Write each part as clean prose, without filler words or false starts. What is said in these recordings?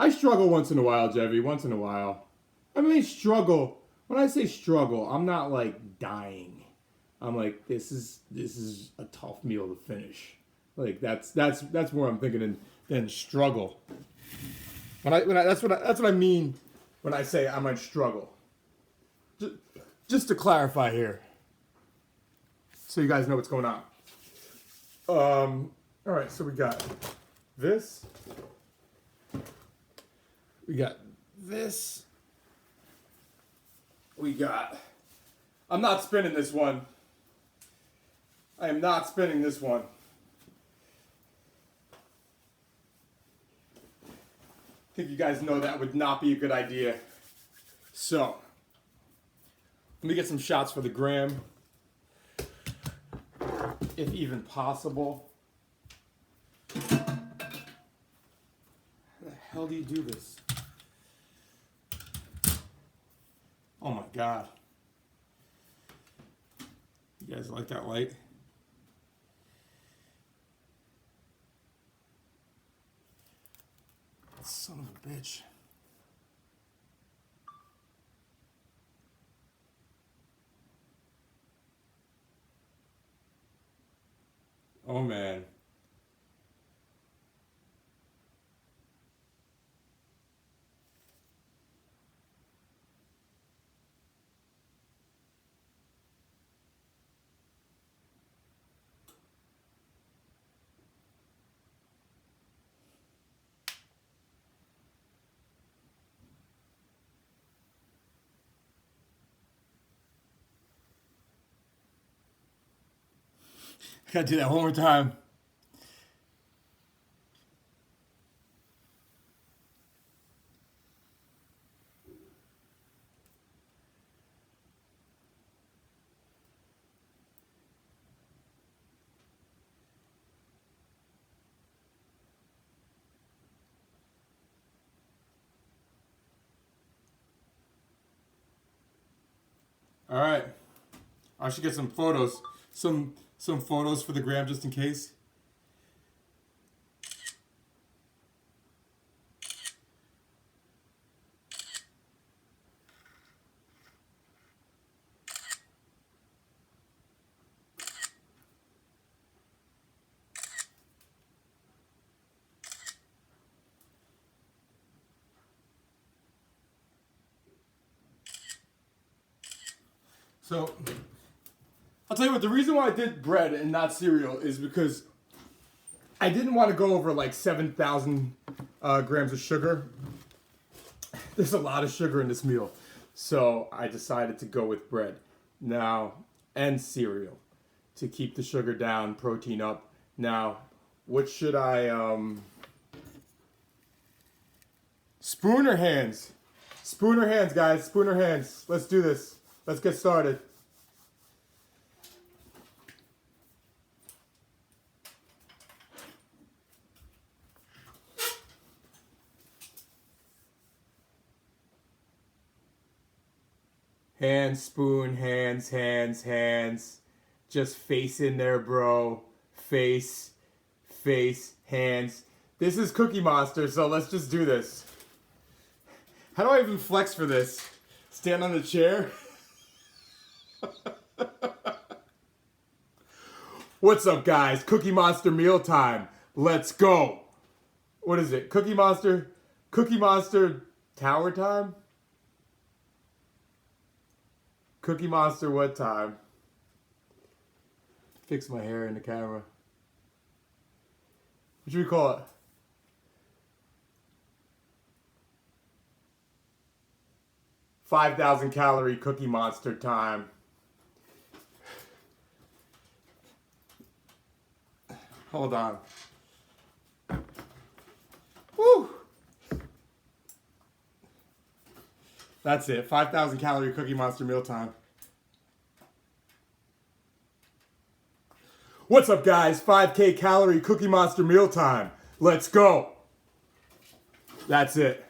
I struggle once in a while, Jevy. Once in a while. I mean, struggle. When I say struggle, I'm not like dying. I'm like, this is a tough meal to finish. Like that's more I'm thinking than struggle. That's what I mean when I say I might struggle. Just to clarify here, so you guys know what's going on. All right, so we got this. We got this. We got. I'm not spinning this one. I am not spinning this one. I think you guys know that would not be a good idea. So, let me get some shots for the gram, if even possible. How the hell do you do this? Oh my God. You guys like that light? Son of a bitch. Oh man. I gotta do that one more time. All right. I should get some photos. Some photos for the gram just in case. So, I'll tell you what, the reason why I did bread and not cereal is because I didn't want to go over like 7,000 grams of sugar. There's a lot of sugar in this meal. So I decided to go with bread now and cereal to keep the sugar down, protein up. Now, what should I, spoon or hands? Spoon or hands, guys, spoon or hands. Let's do this. Let's get started. Hands, spoon, hands, hands, hands. Just face in there, bro. Face, hands. This is Cookie Monster, so let's just do this. How do I even flex for this? Stand on the chair? What's up, guys? Cookie Monster mealtime. Let's go. What is it? Cookie Monster tower time? Cookie Monster what time? Fix my hair in the camera. What should we call it? $5,000 calorie Cookie Monster time. Hold on. Woo! That's it. 5,000 calorie Cookie Monster mealtime. What's up, guys? 5K calorie Cookie Monster mealtime. Let's go. That's it.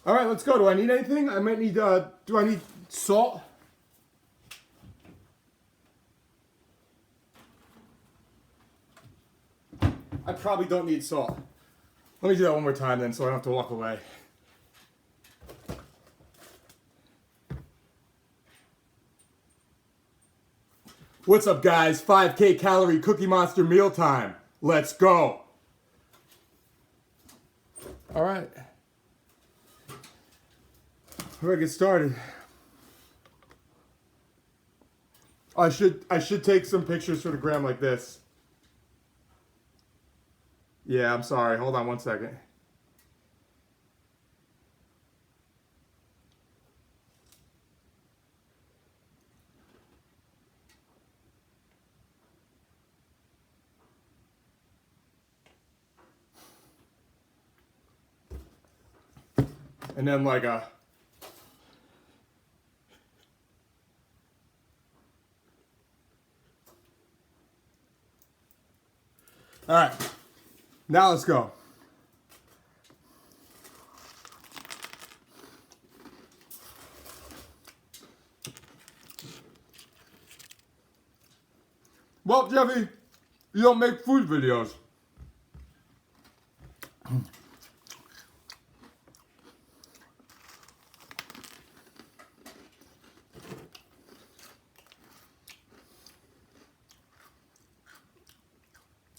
All right, let's go. Do I need anything? I might need, do I need salt? I probably don't need salt. Let me do that one more time then so I don't have to walk away. What's up, guys? 5K calorie Cookie Monster mealtime. Let's go. All right. We're gonna get started. I should take some pictures for the gram like this. Yeah, I'm sorry. Hold on one second. And then like a all right, now let's go. Well, Jeffy, you don't make food videos.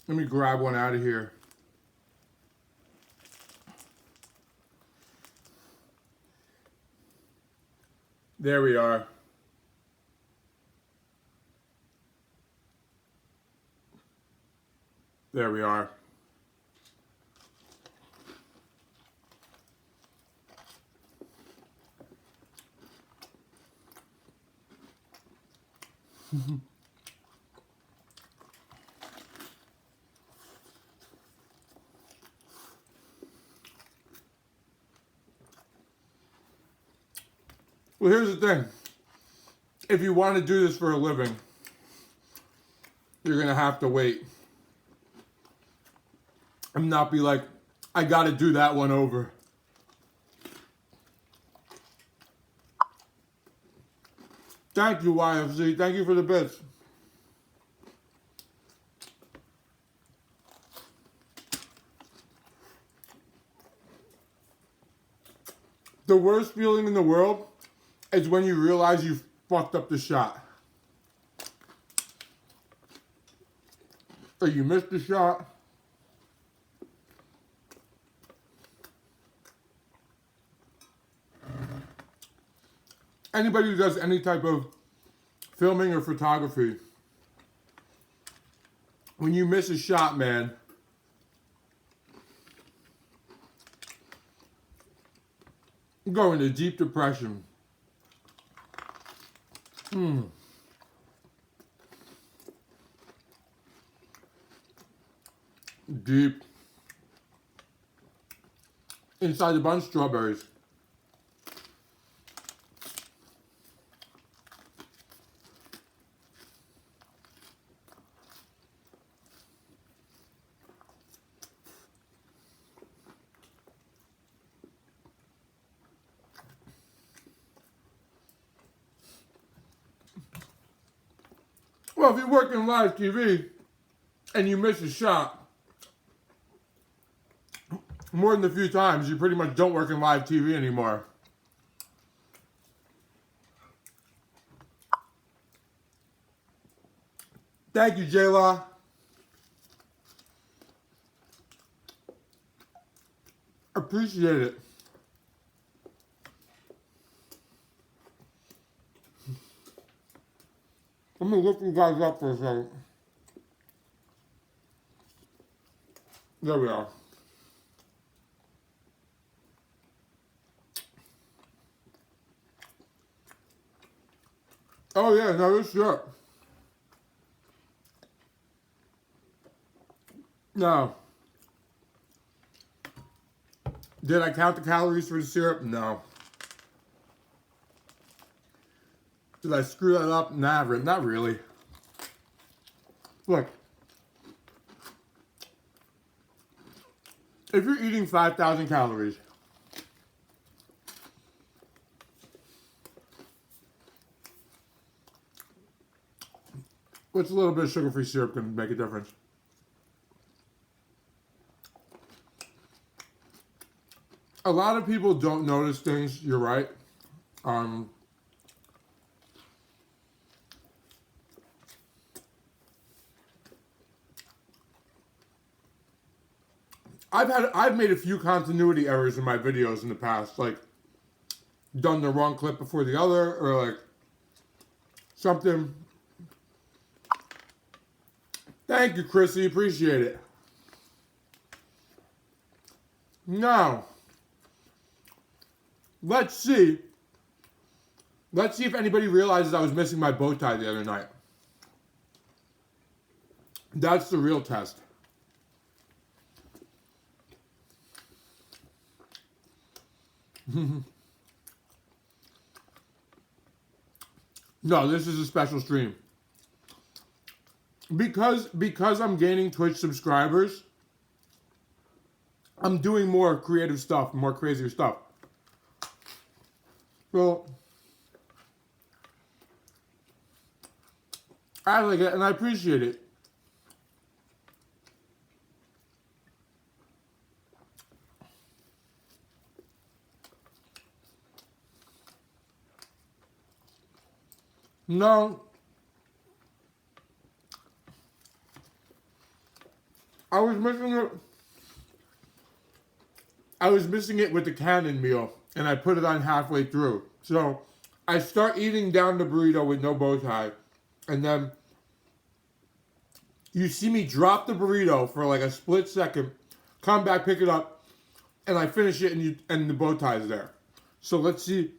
Let me grab one out of here. There we are. There we are. Well, here's the thing. If you want to do this for a living, you're going to have to wait. And not be like, I got to do that one over. Thank you, YFC. Thank you for the bits. The worst feeling in the world is when you realize you fucked up the shot. Or you missed the shot. Anybody who does any type of filming or photography, when you miss a shot, man, you go into deep depression. Deep. Inside a bunch of strawberries. Well, if you work in live TV and you miss a shot, more than a few times, you pretty much don't work in live TV anymore. Thank you, J-Law. Appreciate it. Let me lift you guys up for a second. There we are. Oh yeah, no, it's sure. No. Did I count the calories for the syrup? No. Did I screw that up? Nah, not really. Look. If you're eating 5,000 calories, what's a little bit of sugar-free syrup going to make a difference? A lot of people don't notice things. You're right. I've made a few continuity errors in my videos in the past, like done the wrong clip before the other, or like something. Thank you, Chrissy. Appreciate it. Now, let's see. Let's see if anybody realizes I was missing my bow tie the other night. That's the real test. No, this is a special stream. Because I'm gaining Twitch subscribers, I'm doing more creative stuff, more crazier stuff. So I like it and I appreciate it. No, I was missing it. I was missing it with the Canon meal, and I put it on halfway through. So I start eating down the burrito with no bow tie, and then you see me drop the burrito for like a split second, come back, pick it up, and I finish it, and the bow tie is there. So let's see.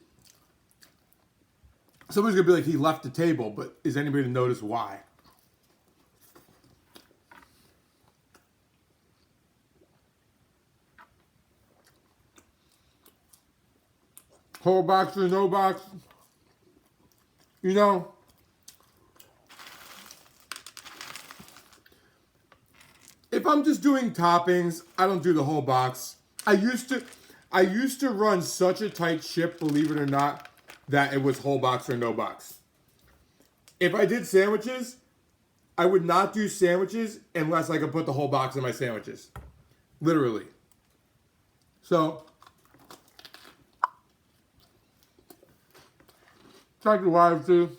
Somebody's gonna be like, he left the table, but is anybody to notice why? Whole box or no box? You know, if I'm just doing toppings, I don't do the whole box. I used to run such a tight ship, believe it or not, that it was whole box or no box. If I did sandwiches, I would not do sandwiches unless I could put the whole box in my sandwiches. Literally. So, thank you, live too.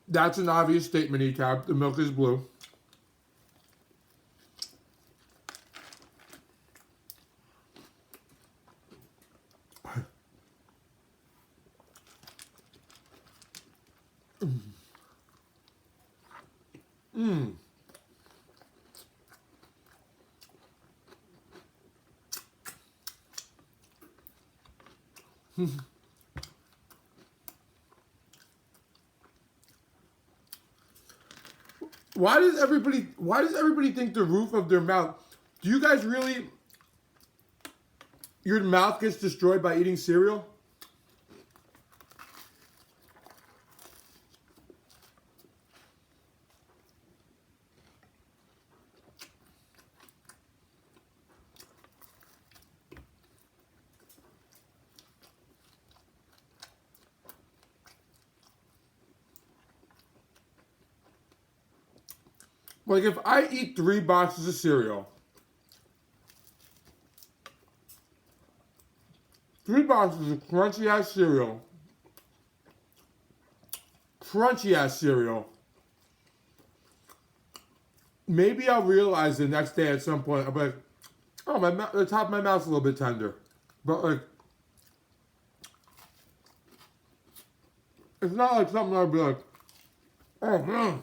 That's an obvious statement, E-Tab. The milk is blue. Mmm. Why does everybody think the roof of their mouth? Do you guys really, your mouth gets destroyed by eating cereal? Like if I eat 3 boxes of cereal, 3 boxes of crunchy ass cereal, maybe I'll realize the next day at some point, I'll be like, oh, the top of my mouth's a little bit tender. But like, it's not like something I'd be like, oh man.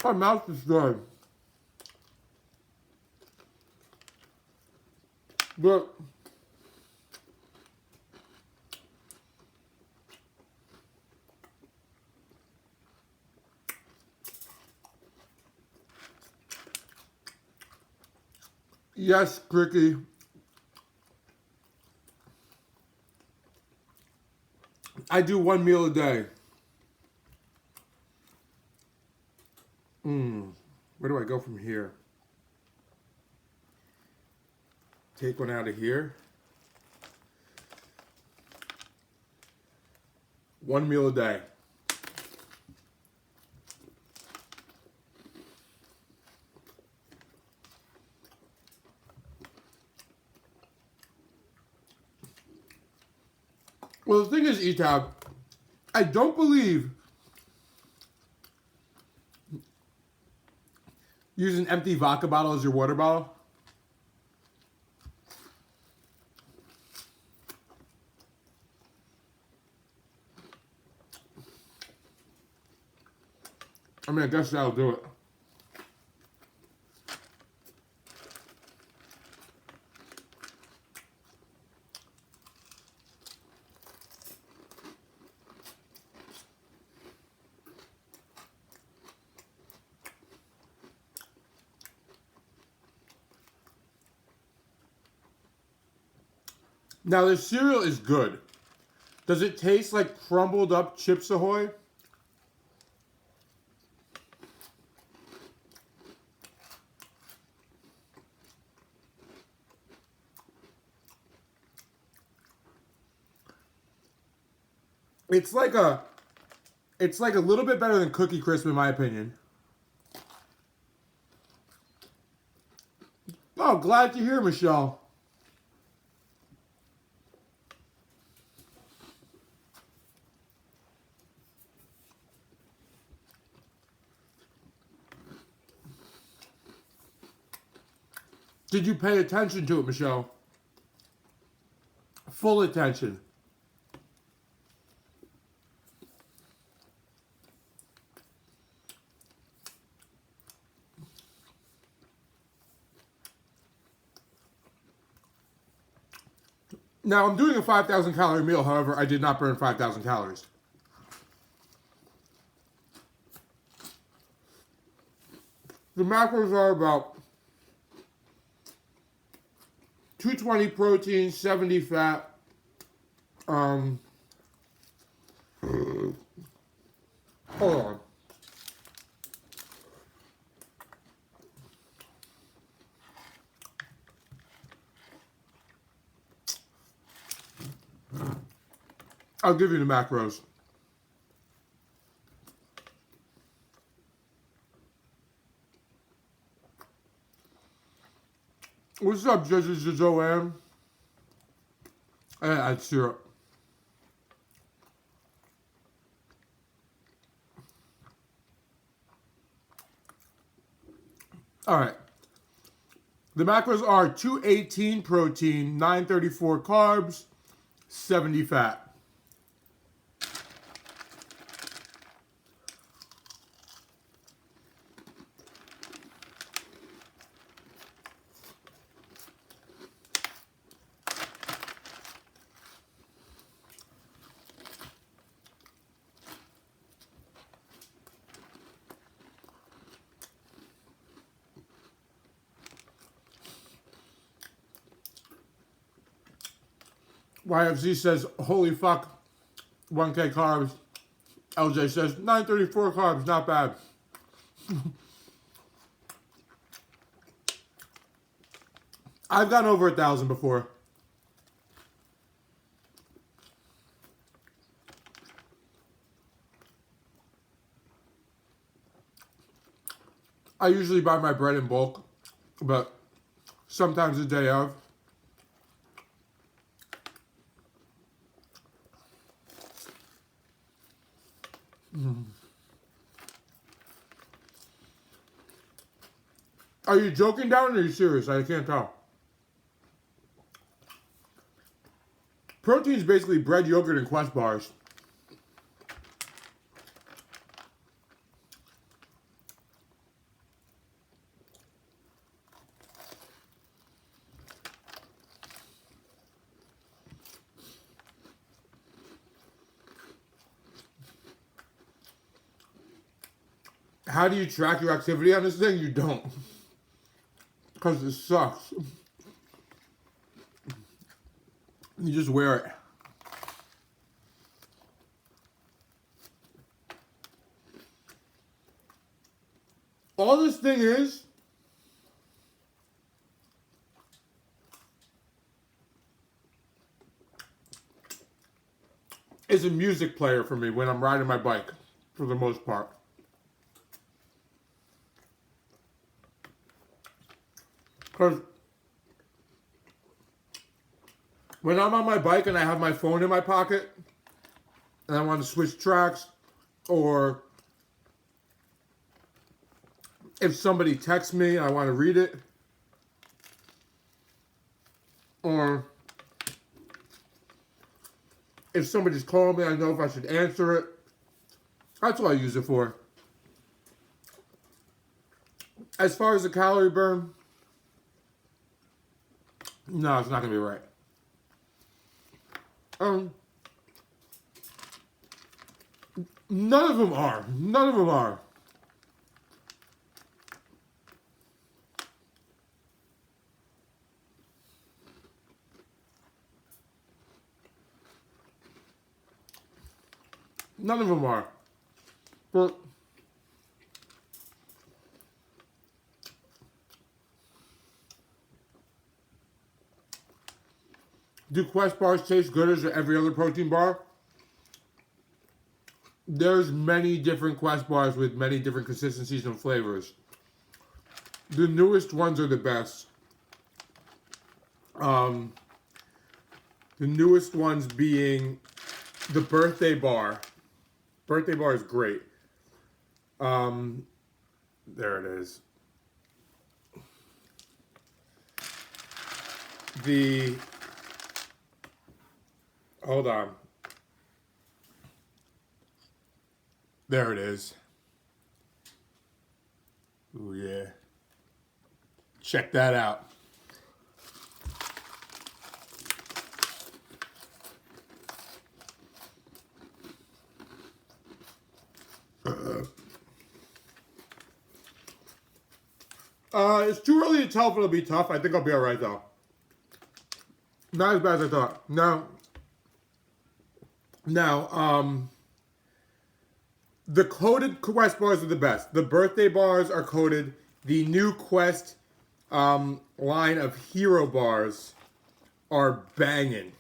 My mouth's destroyed. But yes, Cricky. I do 1 meal a day. Where do I go from here? Take one out of here. One meal a day. Well, the thing is, Etab, I don't believe use an empty vodka bottle as your water bottle. I mean, I guess that'll do it. Now, this cereal is good. Does it taste like crumbled up Chips Ahoy? It's like a little bit better than Cookie Crisp in my opinion. Oh, glad to hear, Michelle. Did you pay attention to it, Michelle? Full attention. Now, I'm doing a 5,000 calorie meal, however, I did not burn 5,000 calories. The macros are about 220 protein, 70 fat. Hold on. I'll give you the macros. What's up, Joanne? I add syrup. All right. The macros are 218 protein, 934 carbs, 70 fat. YFZ says, holy fuck, 1K carbs. LJ says, 934 carbs, not bad. I've gone over 1,000 before. I usually buy my bread in bulk, but sometimes the day of. Are you joking, Down, or are you serious? I can't tell. Protein is basically bread, yogurt, and Quest bars. How do you track your activity on this thing? You don't. Because it sucks. You just wear it. All this thing is is a music player for me when I'm riding my bike, for the most part. Because when I'm on my bike and I have my phone in my pocket and I want to switch tracks, or if somebody texts me and I want to read it, or if somebody's calling me, I know if I should answer it. That's what I use it for. As far as the calorie burn, no, it's not going to be right. None of them are. None of them are. None of them are. But do Quest bars taste good as every other protein bar? There's many different Quest bars with many different consistencies and flavors. The newest ones are the best. The newest ones being the birthday bar. Birthday bar is great. There it is. Hold on. There it is. Oh yeah. Check that out. It's too early to tell if it'll be tough. I think I'll be alright though. Not as bad as I thought. Now, the coated Quest bars are the best. The birthday bars are coated. The new Quest line of hero bars are banging.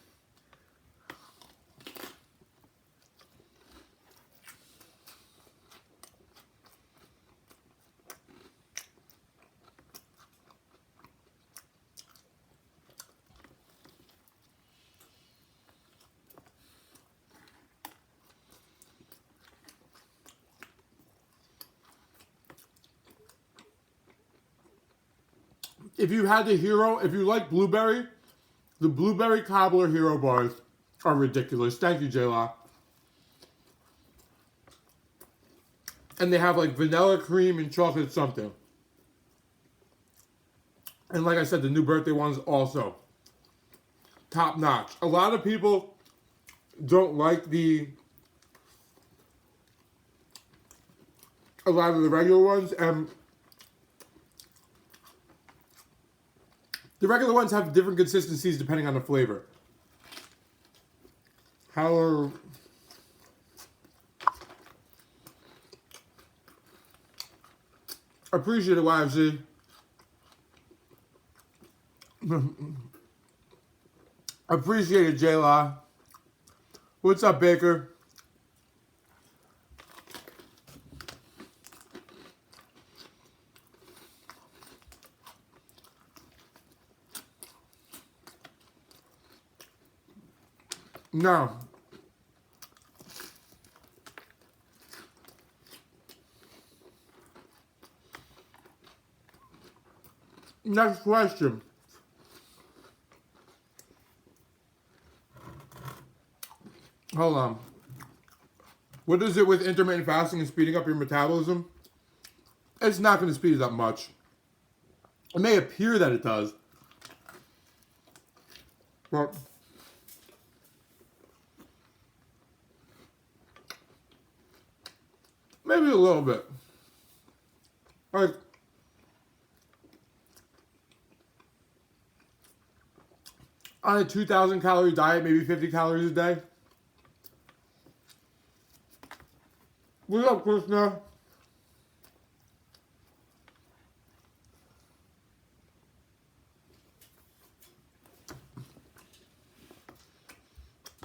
If you had the hero, if you like blueberry, the blueberry cobbler hero bars are ridiculous. Thank you, J-Law. And they have like vanilla cream and chocolate something. And like I said, the new birthday ones also top notch. A lot of people don't like a lot of the regular ones, and the regular ones have different consistencies depending on the flavor. Appreciate it, YFC. Appreciate it, J-Law. What's up, Baker? Now, next question. Hold on. What is it with intermittent fasting and speeding up your metabolism? It's not going to speed it up much. It may appear that it does, but maybe a little bit. Like, on a 2,000 calorie diet, maybe 50 calories a day. What's up, Krishna?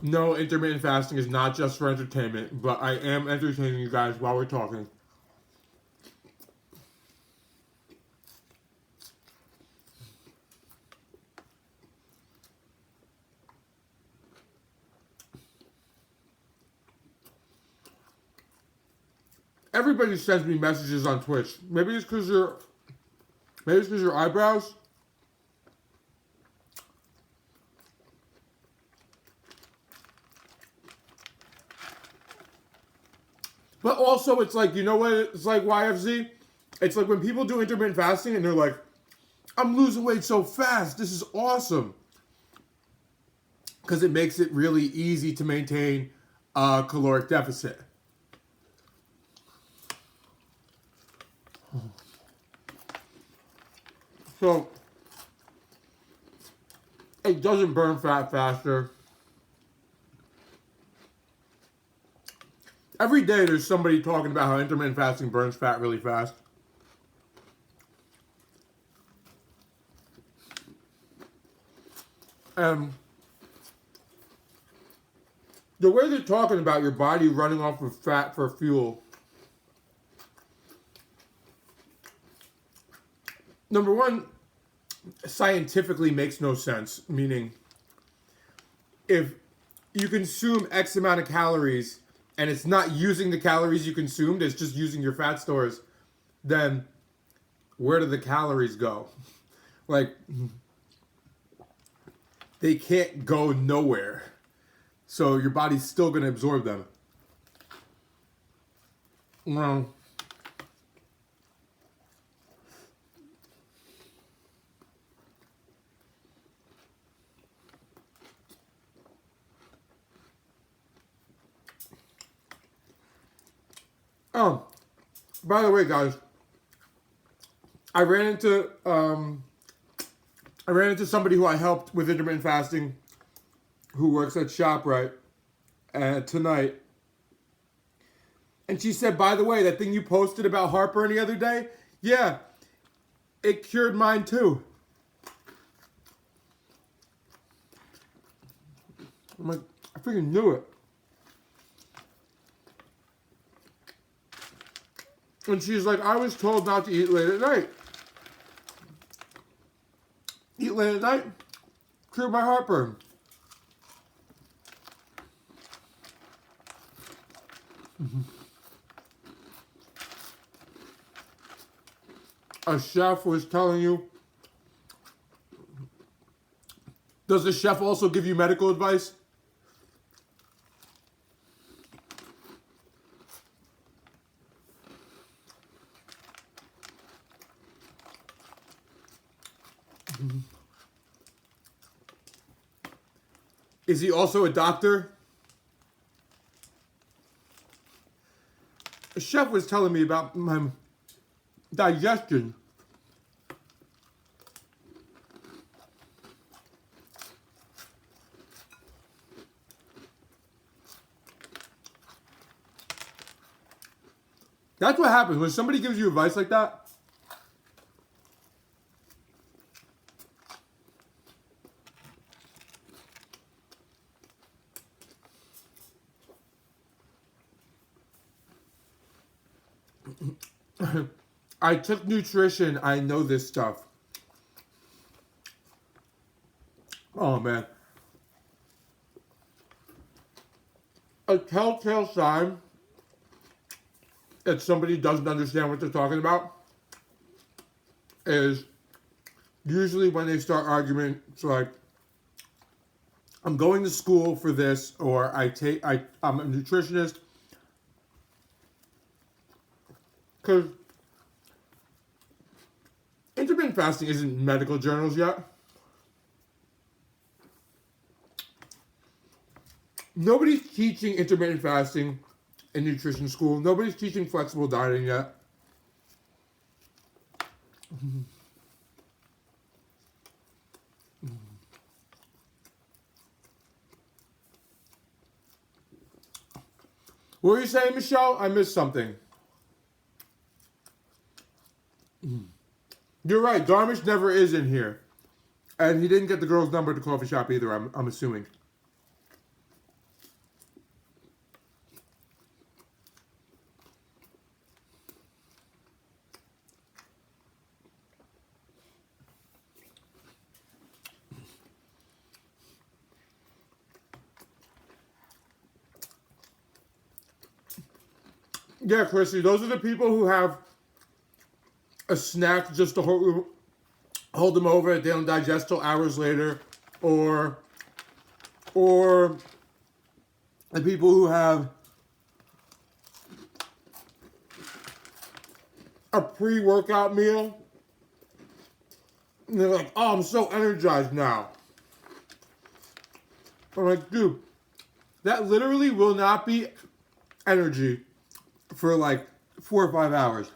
No, intermittent fasting is not just for entertainment, but I am entertaining you guys while we're talking. Everybody sends me messages on Twitch. Maybe it's because your eyebrows. But also, it's like, you know what? It's like YFZ. It's like when people do intermittent fasting and they're like, I'm losing weight so fast. This is awesome. Because it makes it really easy to maintain a caloric deficit. So, it doesn't burn fat faster. Every day there's somebody talking about how intermittent fasting burns fat really fast. The way they're talking about your body running off of fat for fuel. Number one, scientifically makes no sense. Meaning, if you consume X amount of calories and it's not using the calories you consumed, it's just using your fat stores, then where do the calories go? Like, they can't go nowhere. So your body's still going to absorb them. Well, oh, by the way, guys, I ran into somebody who I helped with intermittent fasting, who works at ShopRite tonight, and she said, by the way, that thing you posted about heartburn the other day, yeah, it cured mine too. I'm like, I freaking knew it. And she's like, I was told not to eat late at night. Eat late at night, cure my heartburn. A chef was telling you. Does the chef also give you medical advice? Is he also a doctor? A chef was telling me about my digestion. That's what happens when somebody gives you advice like that. I took nutrition. I know this stuff. Oh, man. A telltale sign that somebody doesn't understand what they're talking about is usually when they start arguing. It's like, I'm going to school for this, or I'm a nutritionist. Because intermittent fasting isn't in medical journals yet. Nobody's teaching intermittent fasting in nutrition school. Nobody's teaching flexible dieting yet. What were you saying, Michelle? I missed something. You're right. Darmish never is in here. And he didn't get the girl's number at the coffee shop either, I'm assuming. Yeah, Chrissy, those are the people who have a snack just to hold them over that they don't digest till hours later, or the people who have a pre-workout meal and they're like, oh, I'm so energized now. I'm like, dude, that literally will not be energy for like 4 or 5 hours.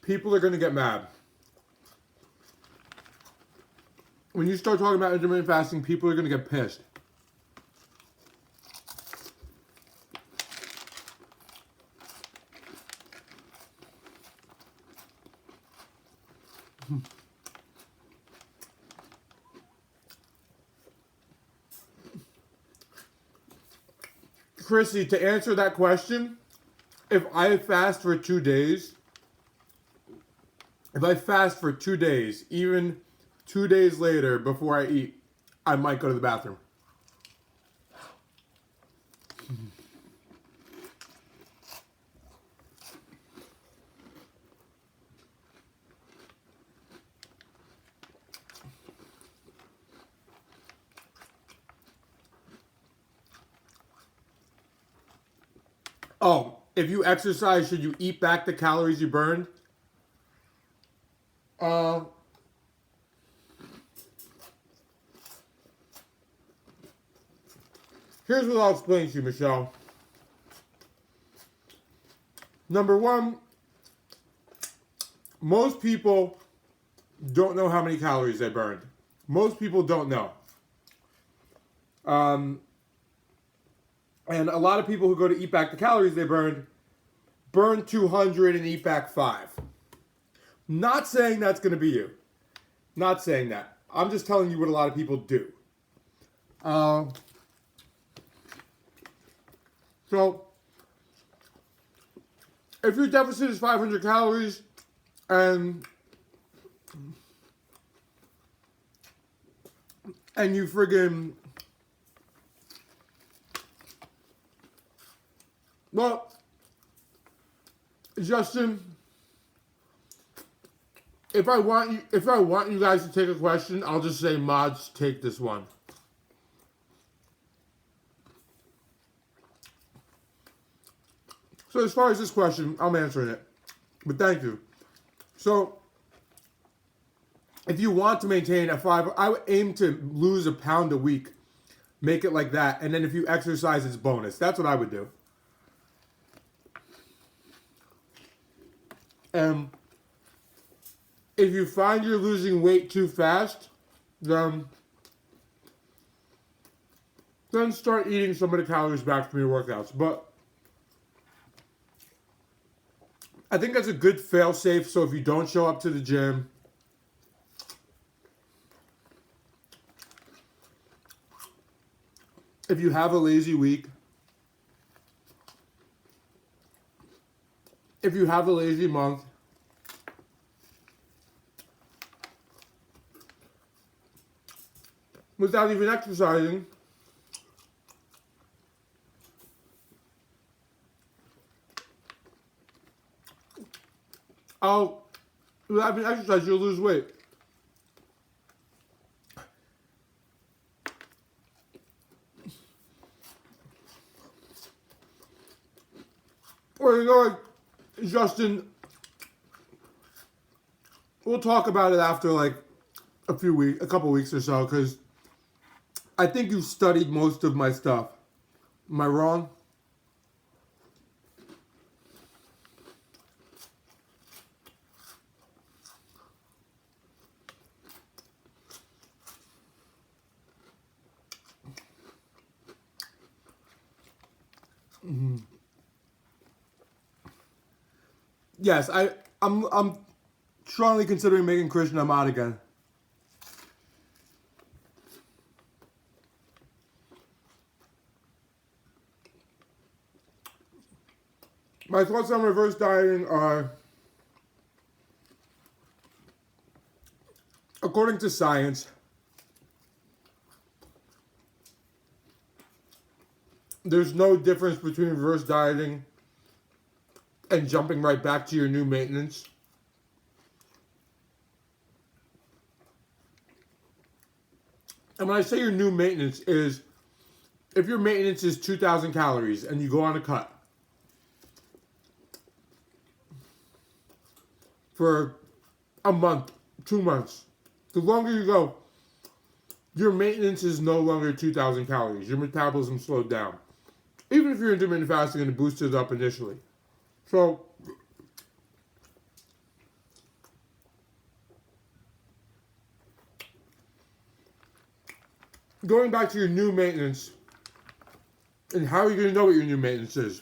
People are going to get mad. When you start talking about intermittent fasting, people are going to get pissed. Chrissy, to answer that question, if I fast for 2 days, even 2 days later before I eat, I might go to the bathroom. Oh, if you exercise, should you eat back the calories you burned? Here's what I'll explain to you, Michelle. Number one, most people don't know how many calories they burned. Most people don't know. And a lot of people who go to eat back the calories they burned, burn 200 and eat back 5. Not saying that's going to be you. Not saying that. I'm just telling you what a lot of people do. So, if your deficit is 500 calories and you friggin', well, Justin, if I want you guys to take a question, I'll just say mods take this one. So as far as this question, I'm answering it. But thank you. So if you want to maintain I would aim to lose a pound a week. Make it like that. And then if you exercise, it's bonus. That's what I would do. And if you find you're losing weight too fast, then start eating some of the calories back from your workouts. But I think that's a good fail-safe. So if you don't show up to the gym, if you have a lazy week, if you have a lazy month, without even exercising, without even exercise, you'll lose weight. Or, you know, like, Justin, we'll talk about it after like a couple weeks or so, because I think you've studied most of my stuff. Am I wrong? Mm-hmm. Yes, I'm strongly considering making Krishna mod again. My thoughts on reverse dieting are, according to science, there's no difference between reverse dieting and jumping right back to your new maintenance. And when I say your new maintenance is, if your maintenance is 2,000 calories and you go on a cut for a month, 2 months, the longer you go, your maintenance is no longer 2,000 calories. Your metabolism slowed down. Even if you're intermittent fasting and it boosted up initially. So, going back to your new maintenance, and how are you going to know what your new maintenance is?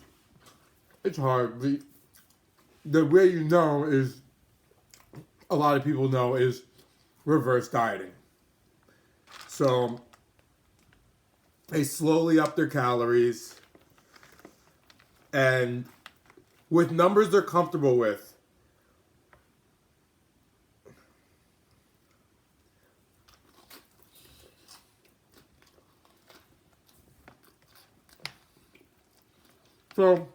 It's hard. The way you know is, a lot of people know, is reverse dieting. So, they slowly up their calories, and with numbers they're comfortable with. So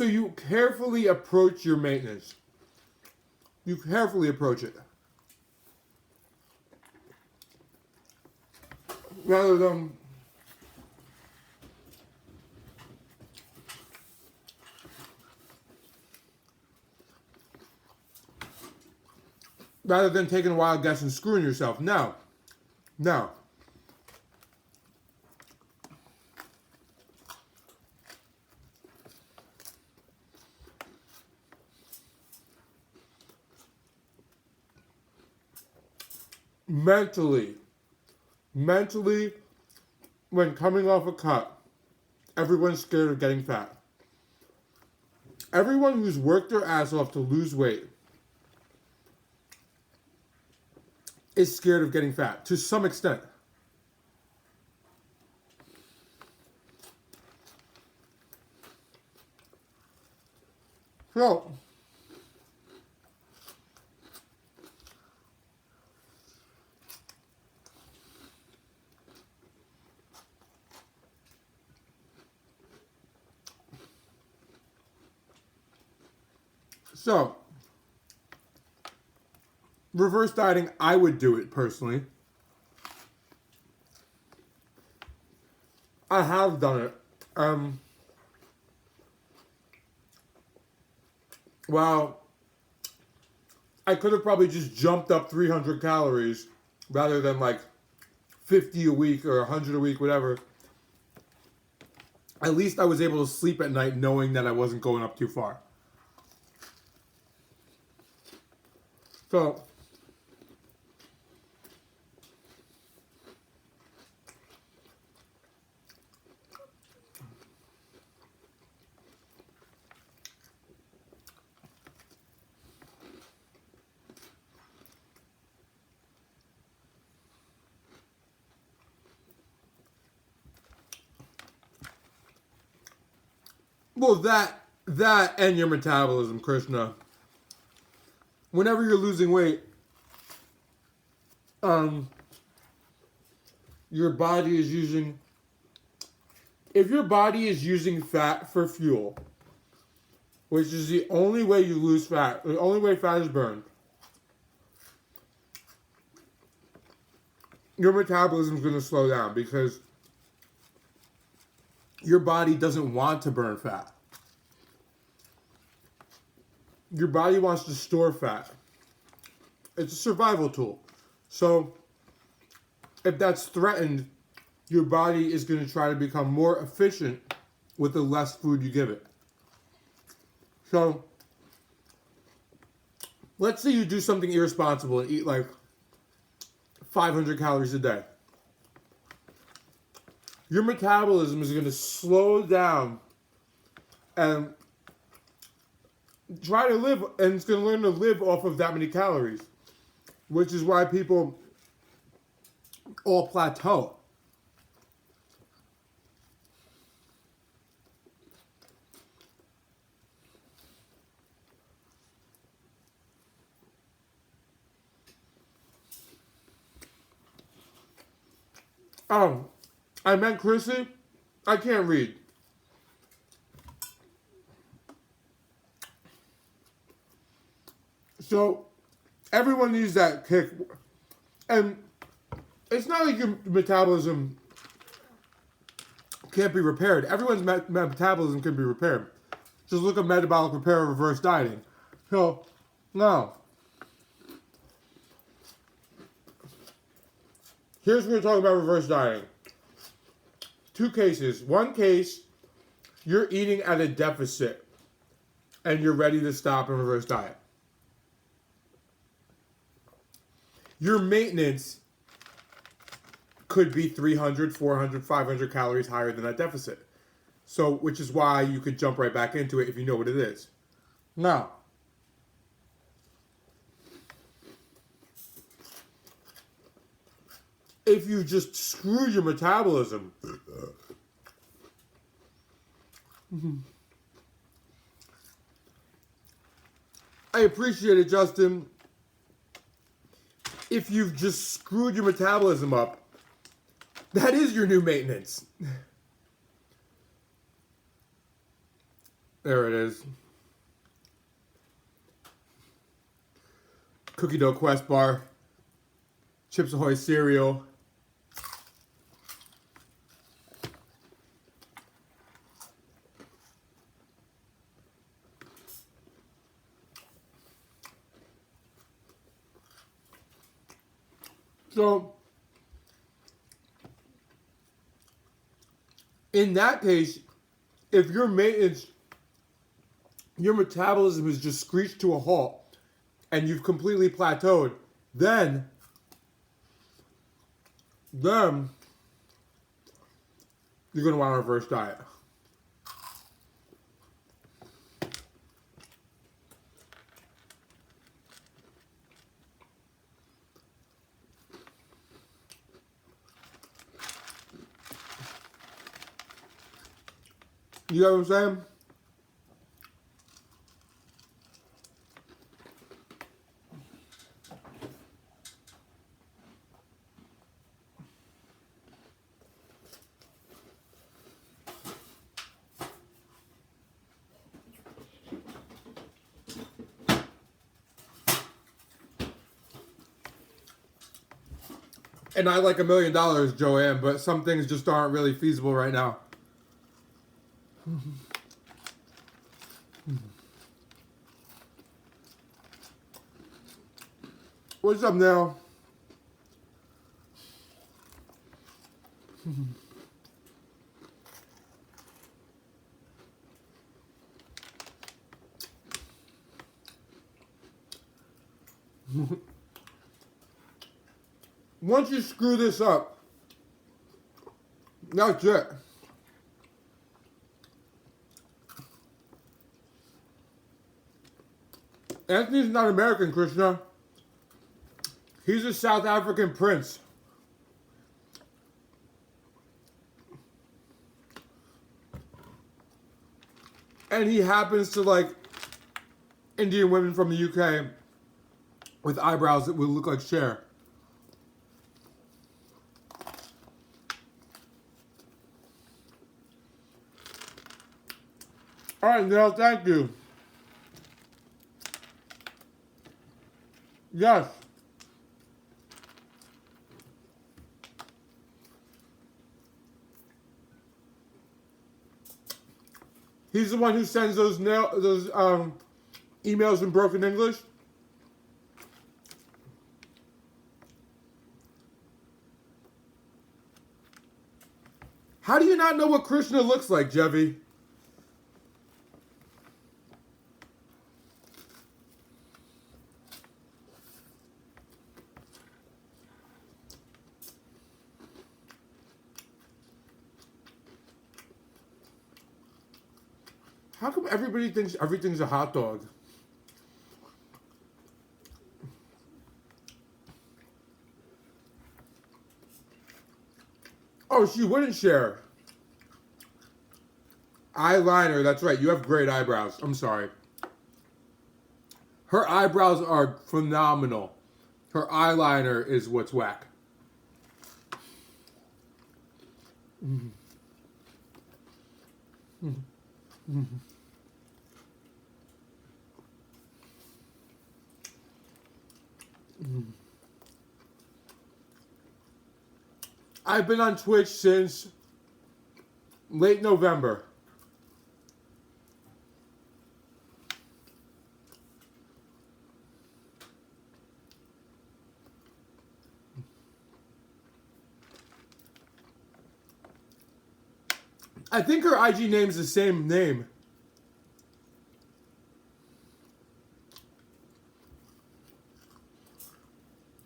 you carefully approach your maintenance. You carefully approach it. Rather than taking a wild guess and screwing yourself. No. No. Mentally, when coming off a cut, everyone's scared of getting fat. Everyone who's worked their ass off to lose weight is scared of getting fat, to some extent. So, reverse dieting, I would do it personally. I have done it. Well, I could have probably just jumped up 300 calories rather than like 50 a week or 100 a week, whatever. At least I was able to sleep at night knowing that I wasn't going up too far. So, well, that and your metabolism, Krishna. Whenever you're losing weight, your body is using. If your body is using fat for fuel, which is the only way you lose fat, the only way fat is burned, your metabolism is going to slow down because your body doesn't want to burn fat. Your body wants to store fat. It's a survival tool. So, if that's threatened, your body is going to try to become more efficient with the less food you give it. So, let's say you do something irresponsible and eat like 500 calories a day. Your metabolism is going to slow down and try to live, and it's going to learn to live off of that many calories, which is why people all plateau. Oh, I meant Chrissy. I can't read. So everyone needs that kick, and it's not like your metabolism can't be repaired. Everyone's metabolism can be repaired. Just look at metabolic repair of reverse dieting. So, now, here's what we're talking about reverse dieting. Two cases. One case, you're eating at a deficit and you're ready to stop and reverse diet. Your maintenance could be 300, 400, 500 calories higher than that deficit. So, which is why you could jump right back into it if you know what it is. Now, if you just screw your metabolism, I appreciate it, Justin. If you've just screwed your metabolism up, that is your new maintenance. There it is. Cookie dough Quest bar. Chips Ahoy cereal. So, in that case, if your maintenance, your metabolism is just screeched to a halt and you've completely plateaued, then you're going to want a reverse diet. You know what I'm saying? And I like $1 million, Joanne, but some things just aren't really feasible right now. What's up now? Once you screw this up, that's it. Anthony's not American, Krishna. He's a South African prince. And he happens to like Indian women from the UK with eyebrows that would look like Cher. All right, Neil, thank you. Yes. He's the one who sends those emails in broken English. How do you not know what Krishna looks like, Jevy? How come everybody thinks everything's a hot dog? Oh, she wouldn't share. Eyeliner, that's right. You have great eyebrows. I'm sorry. Her eyebrows are phenomenal. Her eyeliner is what's whack. I've been on Twitch since late November. I think her IG name's the same name.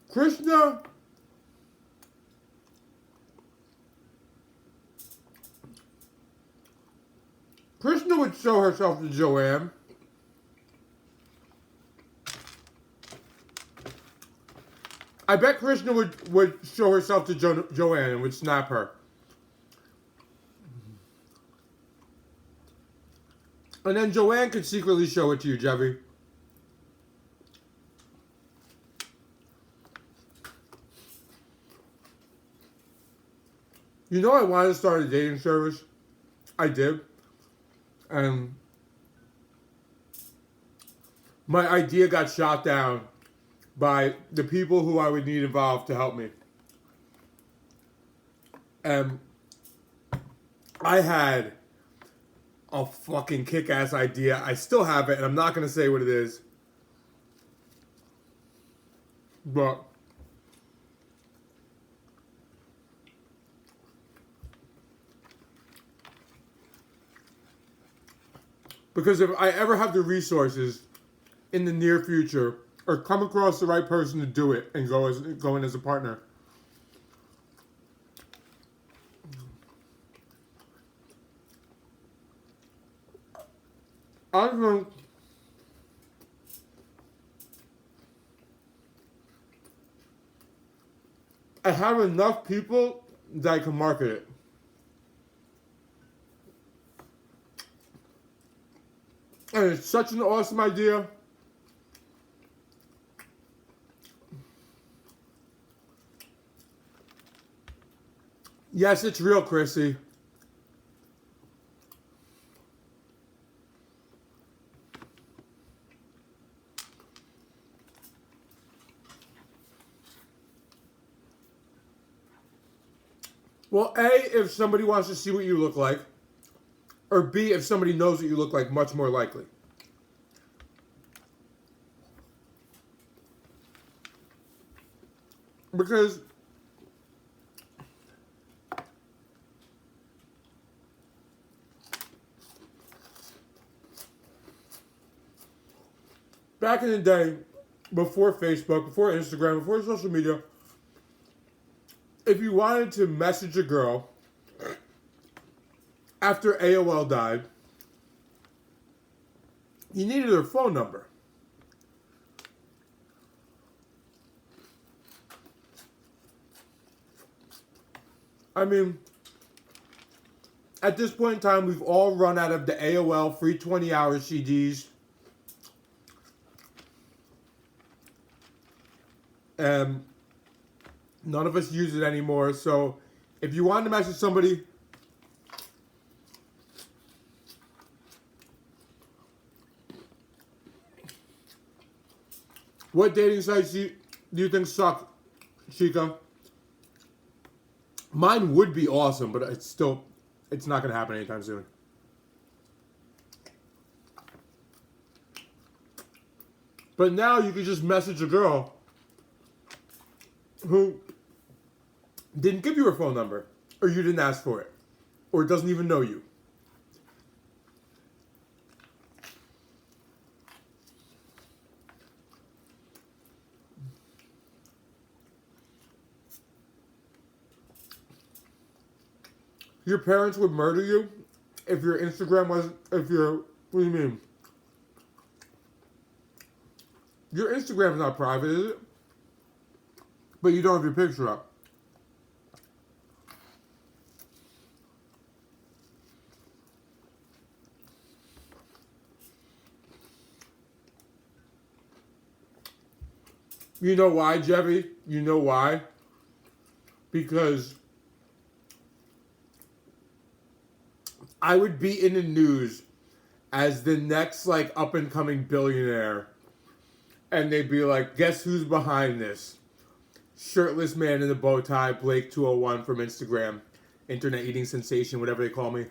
Krishna would show herself to Joanne. I bet Krishna would show herself to Joanne and would snap her. And then Joanne could secretly show it to you, Jeffy. You know I wanted to start a dating service? I did. And my idea got shot down by the people who I would need involved to help me. And I had a fucking kick-ass idea. I still have it, and I'm not going to say what it is. But because if I ever have the resources in the near future or come across the right person to do it and go in as a partner, I think I have enough people that I can market it. And it's such an awesome idea. Yes, it's real, Chrissy. Well, A, if somebody wants to see what you look like, or B, if somebody knows what you look like, much more likely. Because back in the day, before Facebook, before Instagram, before social media, if you wanted to message a girl after AOL died, you needed her phone number. I mean, at this point in time, we've all run out of the AOL free 20-hour CDs. And none of us use it anymore. So if you wanted to message somebody, what dating sites do you think suck, Chica? Mine would be awesome, but it's not going to happen anytime soon. But now you can just message a girl who didn't give you her phone number, or you didn't ask for it, or doesn't even know you. Your parents would murder you if your Instagram wasn't, what do you mean? Your Instagram's not private, is it? But you don't have your picture up. You know why, Jeffy? You know why? Because I would be in the news as the next like up and coming billionaire, and they'd be like, "Guess who's behind this? Shirtless man in a bow tie, Blake 201 from Instagram, internet eating sensation, whatever they call me."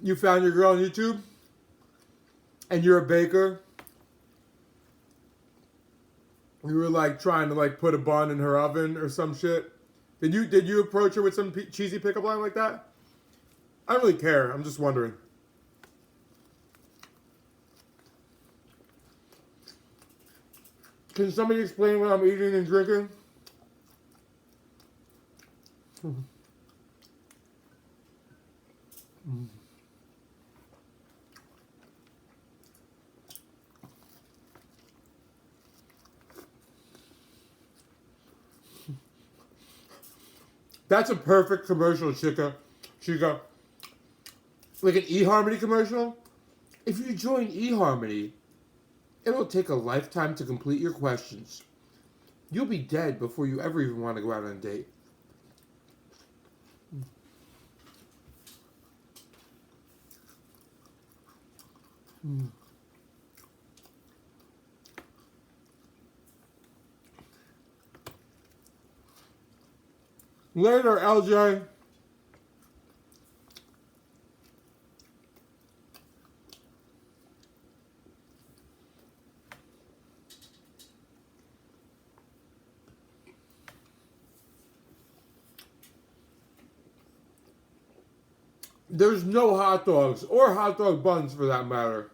You found your girl on YouTube, and you're a baker. You were like trying to like put a bun in her oven or some shit. Did you approach her with some cheesy pickup line like that? I don't really care. I'm just wondering. Can somebody explain what I'm eating and drinking? That's a perfect commercial, Chica. Like an eHarmony commercial. If you join eHarmony, it'll take a lifetime to complete your questions. You'll be dead before you ever even want to go out on a date. Later, LJ. There's no hot dogs or hot dog buns for that matter.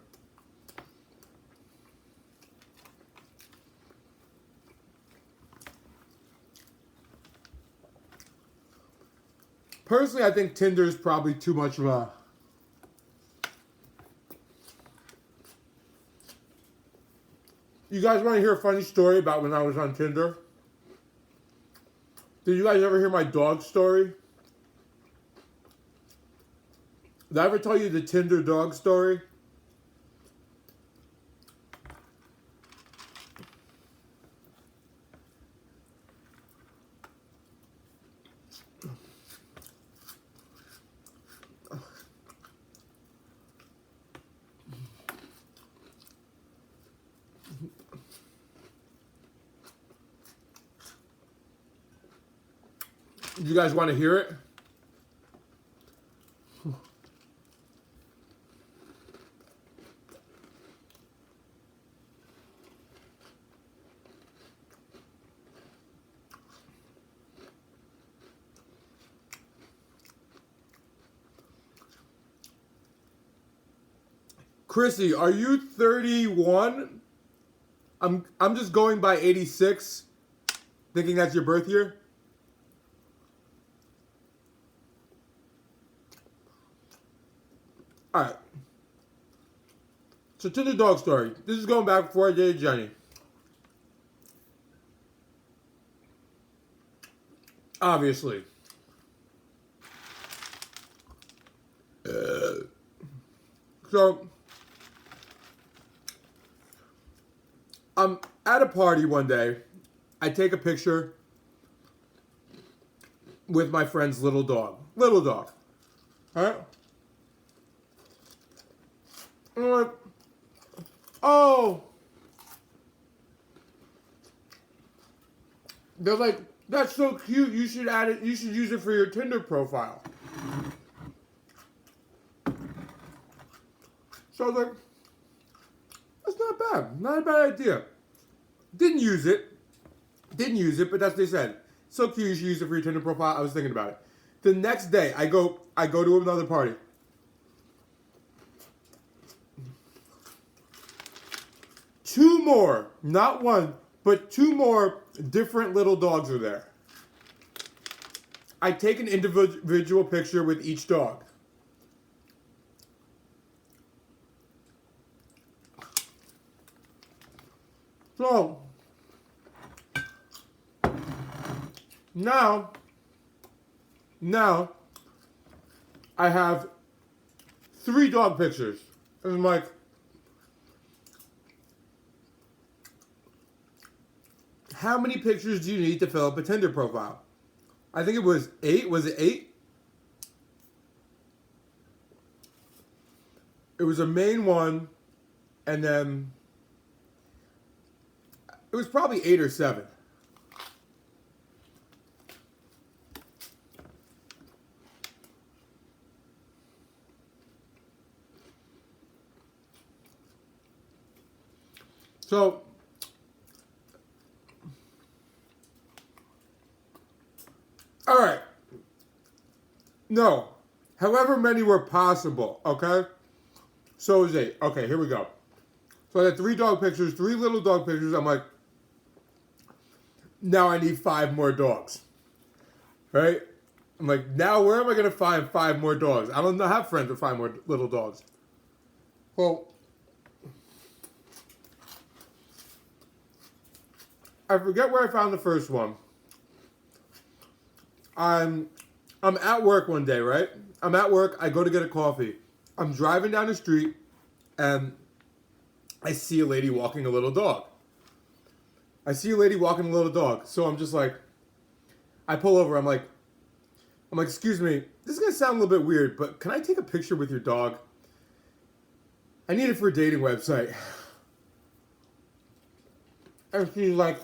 Personally, I think Tinder is probably too much of a... You guys want to hear a funny story about when I was on Tinder? Did you guys ever hear my dog story? Did I ever tell you the Tinder dog story? You guys want to hear it? Chrissy, are you 31? I'm just going by 86, thinking that's your birth year. Alright. So Tinder dog story. This is going back before I dated Jenny. Obviously. So, I'm at a party one day. I take a picture with my friend's little dog. Little dog. Alright? I'm like, oh. They're like, that's so cute. You should add it. You should use it for your Tinder profile. So I was like, that's not bad. Not a bad idea. Didn't use it, but that's what they said. So cute, you should use it for your Tinder profile. I was thinking about it. The next day, I go to another party. Two more, not one, but two more different little dogs are there. I take an individual picture with each dog. So, now, Now, I have 3 dog pictures. And I'm like, how many pictures do you need to fill up a Tinder profile? I think it was 8. Was it 8? It was a main one, and then it was probably 8 or 7. So, all right. No. However many were possible, okay? So it was 8. Okay, here we go. So I had 3 dog pictures, 3 little dog pictures. I'm like, now I need 5 more dogs. Right? I'm like, now where am I going to find 5 more dogs? I don't have friends with 5 more little dogs. Well, I forget where I found the first one. I'm at work one day, right? I'm at work. I go to get a coffee. I'm driving down the street, and I see a lady walking a little dog. So I'm just like, I pull over. I'm like, excuse me. This is gonna sound a little bit weird, but can I take a picture with your dog? I need it for a dating website. And she's like,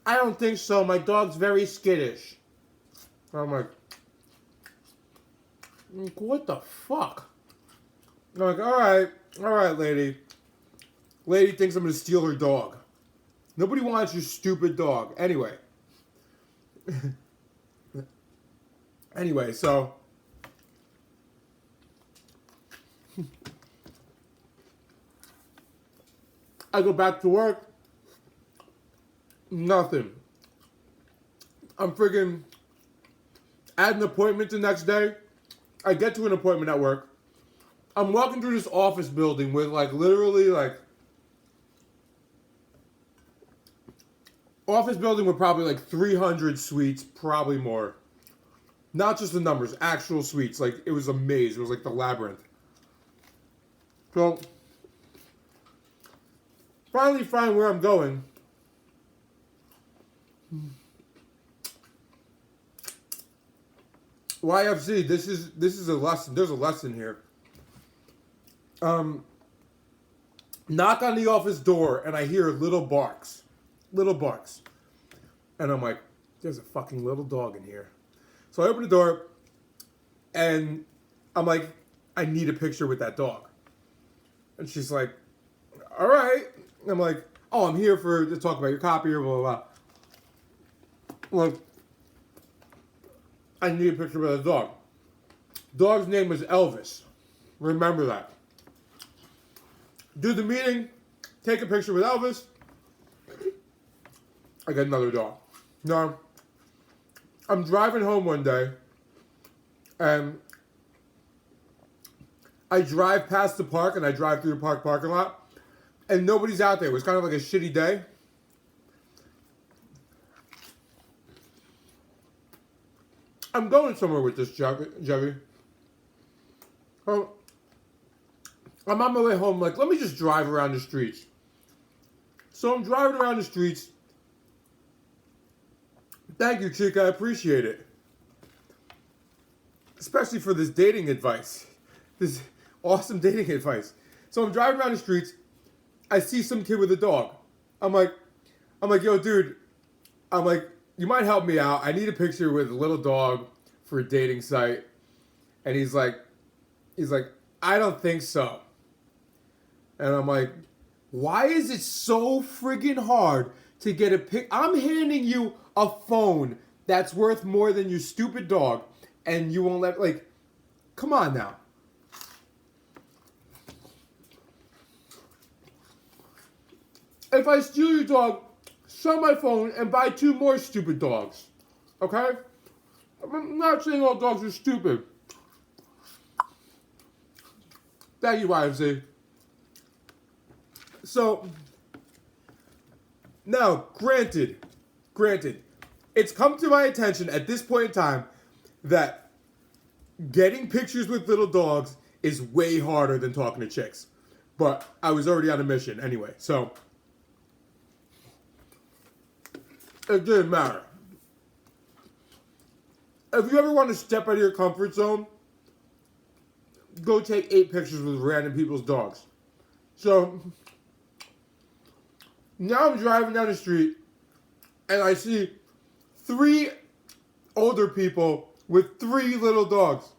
I don't think so. My dog's very skittish. I'm like, what the fuck? I'm like, all right, lady. Lady thinks I'm gonna steal her dog. Nobody wants your stupid dog. Anyway. So I go back to work. Nothing. I'm friggin' at an appointment the next day. I get to an appointment at work. I'm walking through this office building with office building with probably 300 suites, probably more. Not just the numbers, actual suites. Like, it was a maze. It was like the labyrinth. So, finally find where I'm going. YFC, this is a lesson. There's a lesson here. Knock on the office door, and I hear little barks. And I'm like, there's a fucking little dog in here. So I open the door, and I'm like, I need a picture with that dog. And she's like, all right. And I'm like, oh, I'm here to talk about your copier, blah, blah, blah. Look, I need a picture with a dog. Dog's name was Elvis. Remember that. Do the meeting, take a picture with Elvis. I got another dog. Now, I'm driving home one day, and I drive past the park, and I drive through the park parking lot, and nobody's out there. It was kind of like a shitty day. I'm going somewhere with this, Juggy. Oh, I'm on my way home, like, let me just drive around the streets. So I'm driving around the streets. Thank you, Chica, I appreciate it. Especially for this dating advice. This awesome dating advice. So I'm driving around the streets. I see some kid with a dog. I'm like, yo, dude. I'm like, you might help me out. I need a picture with a little dog for a dating site. And he's like, I don't think so. And I'm like, why is it so friggin' hard to get a pic? I'm handing you a phone that's worth more than your stupid dog, and you won't come on now. If I steal your dog, sell my phone and buy 2 more stupid dogs. Okay? I'm not saying all dogs are stupid. Thank you, YFZ. So, now, granted, it's come to my attention at this point in time that getting pictures with little dogs is way harder than talking to chicks. But I was already on a mission anyway, so it didn't matter. If you ever want to step out of your comfort zone, go take 8 pictures with random people's dogs. So now I'm driving down the street and I see 3 older people with 3 little dogs.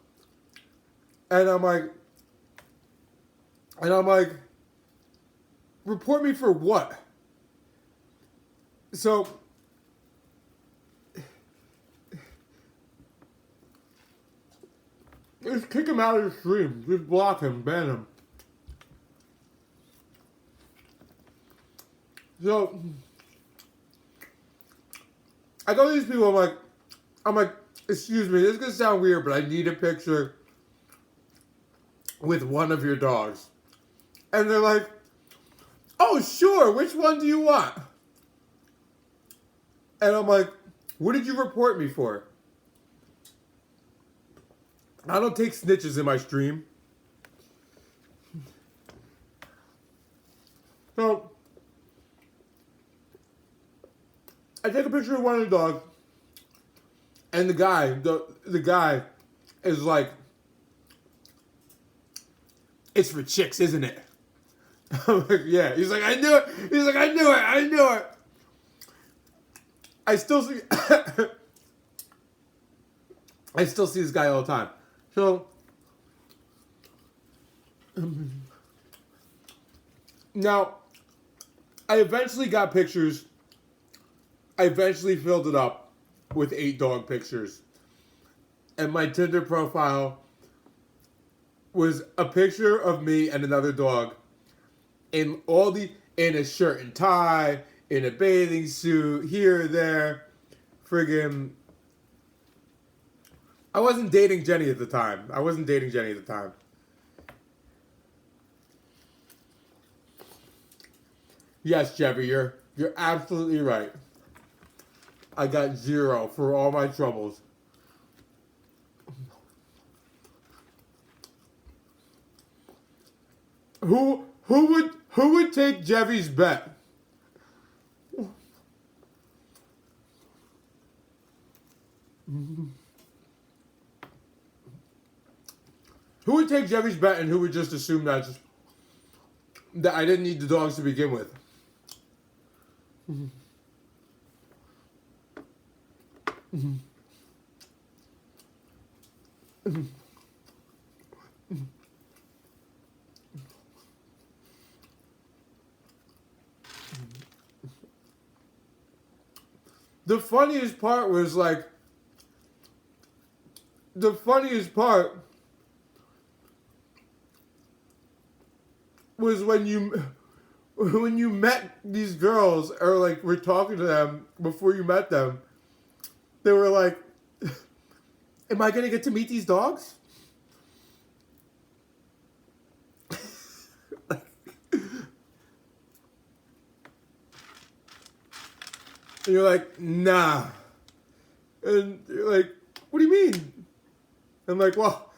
And I'm like, report me for what? So just kick him out of the stream. Just block him, ban him. So I go to these people, I'm like, excuse me, this is gonna sound weird, but I need a picture with one of your dogs. And they're like, oh sure, which one do you want? And I'm like, what did you report me for? I don't take snitches in my stream. So I take a picture of one of the dogs, and the guy is like, it's for chicks, isn't it? I'm like, yeah. He's like, I knew it. He's like, I knew it. I still see I still see this guy all the time. So now I eventually got pictures. I eventually filled it up with 8 dog pictures. And my Tinder profile was a picture of me and another dog in a shirt and tie, in a bathing suit, here or there. Friggin' I wasn't dating Jenny at the time. Yes, Jeffy, you're absolutely right. I got 0 for all my troubles. Who would take Jeffy's bet? Who would take Jeffy's bet and who would just assume that I didn't need the dogs to begin with? The funniest part was when you met these girls or were talking to them before you met them. They were like, am I gonna get to meet these dogs? And you're like, nah. And you're like, what do you mean? I'm like, well,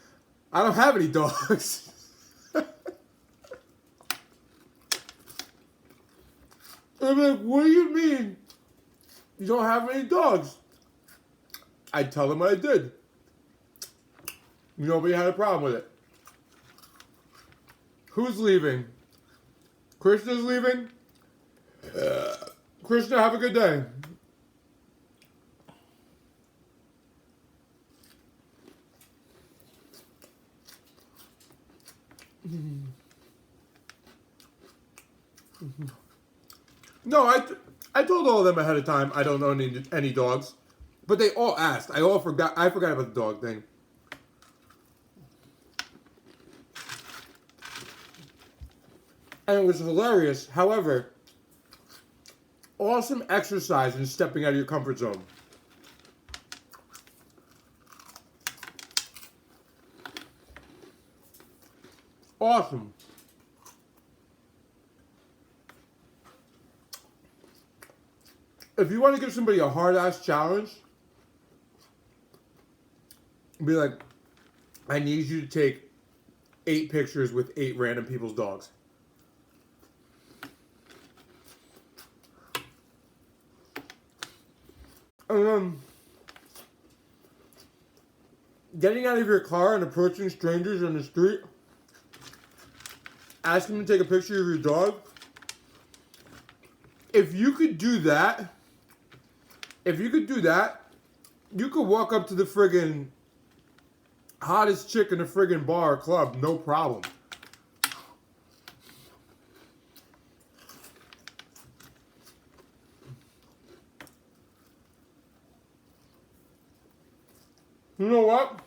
I don't have any dogs. I'm like, what do you mean you don't have any dogs? I tell them what I did. Nobody had a problem with it. Who's leaving? Krishna's leaving? Krishna, have a good day. No, I told all of them ahead of time I don't own any dogs. But they all asked. I forgot about the dog thing. And it was hilarious. However, awesome exercise in stepping out of your comfort zone. Awesome. If you want to give somebody a hard-ass challenge, Be like, I need you to take 8 pictures with 8 random people's dogs. Getting out of your car and approaching strangers on the street, asking them to take a picture of your dog. If you could do that, you could walk up to the friggin' hottest chick in the friggin' bar or club, no problem. You know what?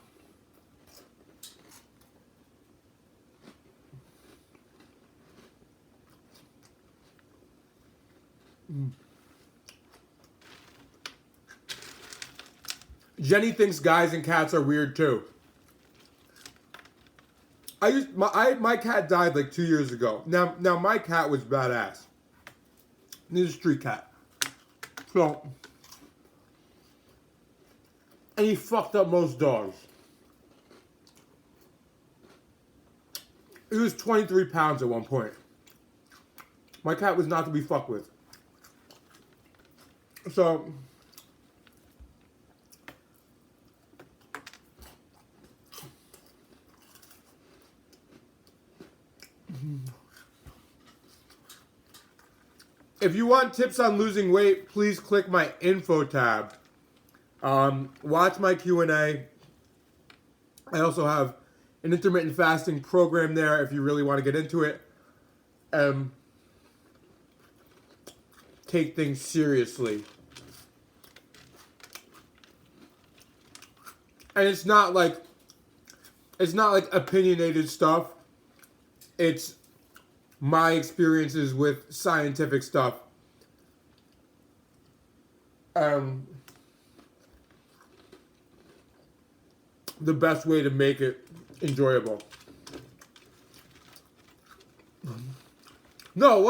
Jenny thinks guys and cats are weird too. My cat died like 2 years ago. Now my cat was badass. He's a street cat. So, and he fucked up most dogs. He was 23 pounds at one point. My cat was not to be fucked with. So, if you want tips on losing weight, please click my info tab. Watch my Q&A. I also have an intermittent fasting program there if you really want to get into it. Take things seriously. And it's not like opinionated stuff. It's my experiences with scientific stuff. The best way to make it enjoyable. No, it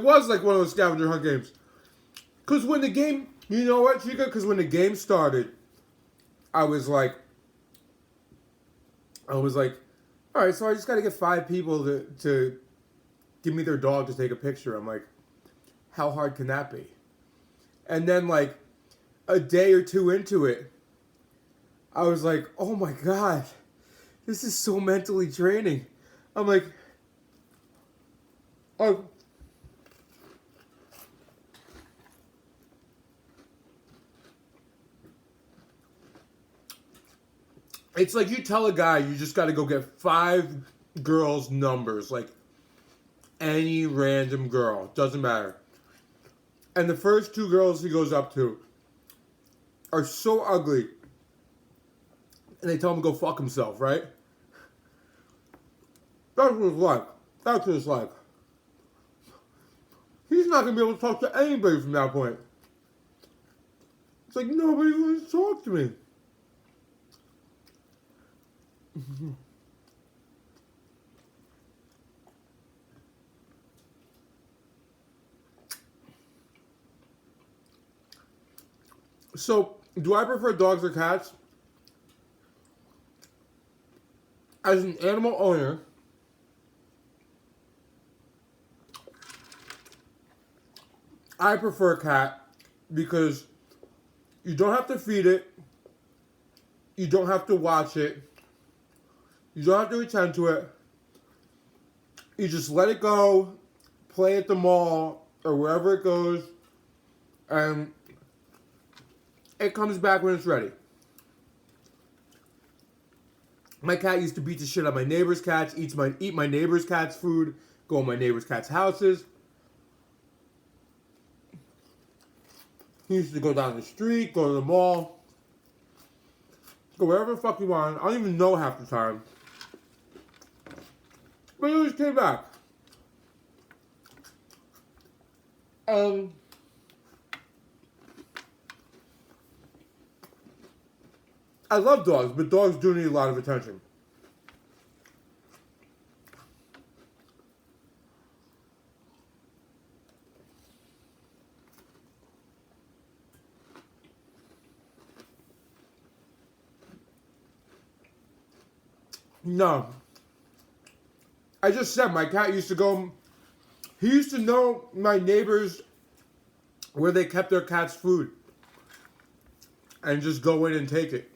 was like one of those scavenger hunt games. Cause when the game, you know what, Chica? Cause when the game started, I was like, all right, so I just got to get 5 people to give me their dog to take a picture. I'm like, how hard can that be? And then like a day or 2 into it, I was like, oh my God, this is so mentally draining. I'm like, oh. It's like you tell a guy you just got to go get 5 girls' numbers, like any random girl, doesn't matter. And the first 2 girls he goes up to are so ugly, and they tell him to go fuck himself, right? That's what it's like. That's what it's like. He's not going to be able to talk to anybody from that point. It's like, nobody wants to talk to me. So, do I prefer dogs or cats? As an animal owner, I prefer a cat because you don't have to feed it, you don't have to watch it, you don't have to attend to it. You just let it go, play at the mall or wherever it goes, and it comes back when it's ready. My cat used to beat the shit out of my neighbor's cats, eat my neighbor's cat's food, go in my neighbor's cat's houses. He used to go down the street, go to the mall, go wherever the fuck he wanted. I don't even know half the time. But he always came back. I love dogs, but dogs do need a lot of attention. No. I just said my cat used to go. He used to know my neighbors where they kept their cat's food and just go in and take it.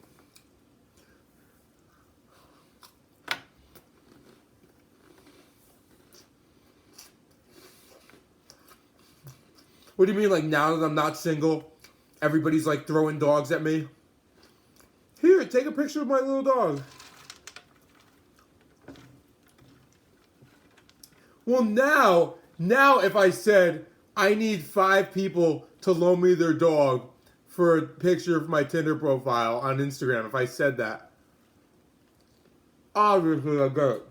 What do you mean, like, now that I'm not single, everybody's like throwing dogs at me? Here, take a picture of my little dog. Well, now if I said I need 5 people to loan me their dog for a picture of my Tinder profile on Instagram, if I said that, obviously I'll go.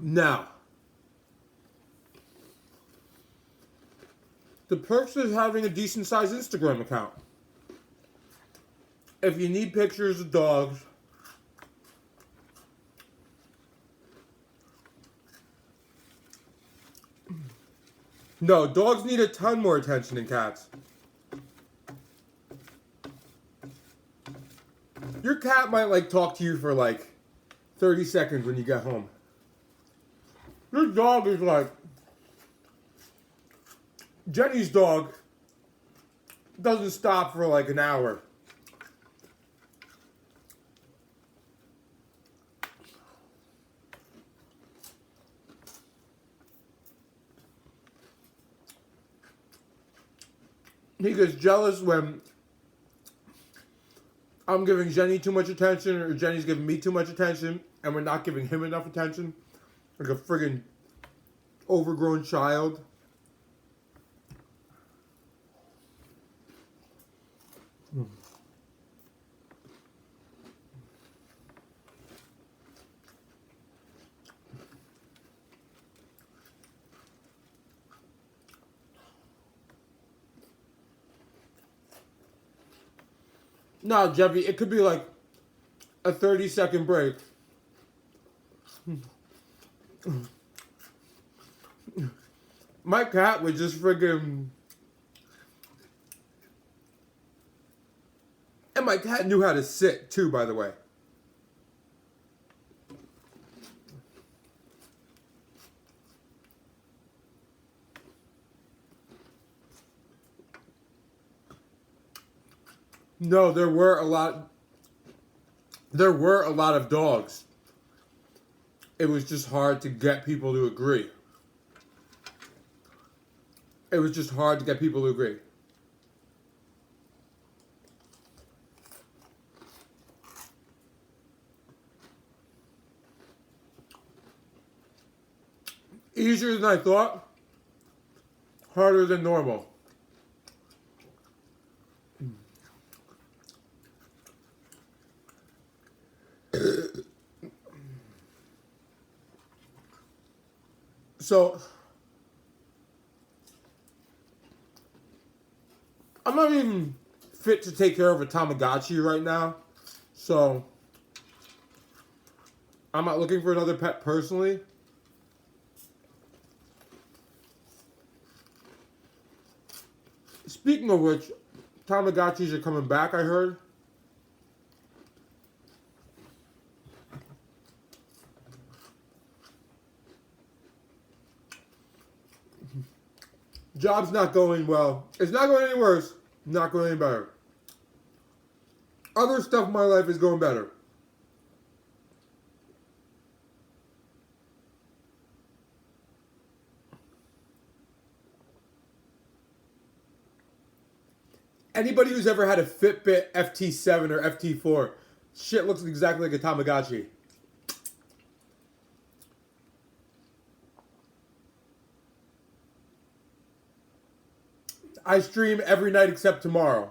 Now, the perks of having a decent sized Instagram account. If you need pictures of dogs, no, dogs need a ton more attention than cats. Your cat might like talk to you for like 30 seconds when you get home. Your dog is like, Jenny's dog doesn't stop for like an hour. He gets jealous when I'm giving Jenny too much attention or Jenny's giving me too much attention and we're not giving him enough attention. Like a friggin' overgrown child. No, Jeffy, it could be like a 30-second break. My cat would just friggin'... And my cat knew how to sit, too, by the way. No, there were a lot of dogs. It was just hard to get people to agree. It was just hard to get people to agree. Easier than I thought. Harder than normal. So, I'm not even fit to take care of a Tamagotchi right now. So, I'm not looking for another pet personally. Speaking of which, Tamagotchis are coming back, I heard. Job's not going well. It's not going any worse. Not going any better. Other stuff in my life is going better. Anybody who's ever had a Fitbit FT7 or FT4, shit looks exactly like a Tamagotchi. I stream every night except tomorrow.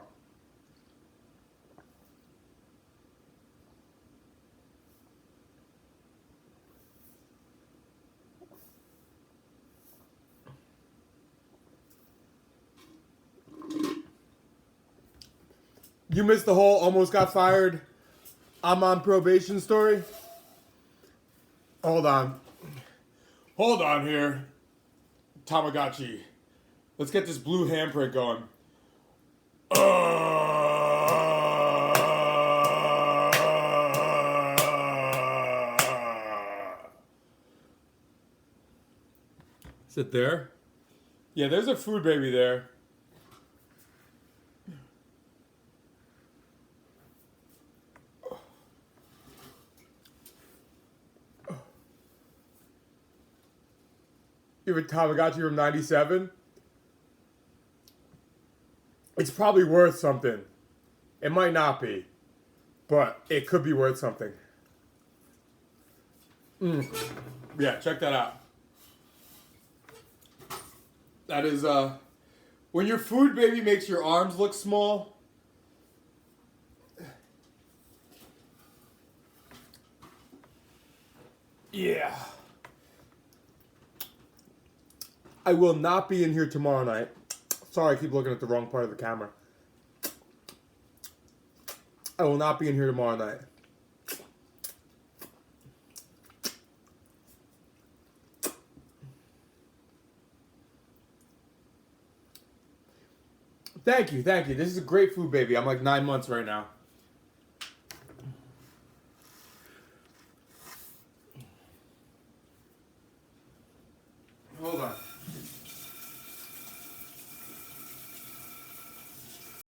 You missed the whole almost got fired, I'm on probation story? Hold on. Hold on here. Tamagotchi. Let's get this blue handprint going. Is it there? Yeah, there's a food baby there. You have a Tamagotchi from 97? It's probably worth something. It might not be, but it could be worth something. Yeah, check that out. That is, when your food baby makes your arms look small. Yeah. I will not be in here tomorrow night. Sorry, I keep looking at the wrong part of the camera. I will not be in here tomorrow night. Thank you. This is a great food baby. I'm like 9 months right now.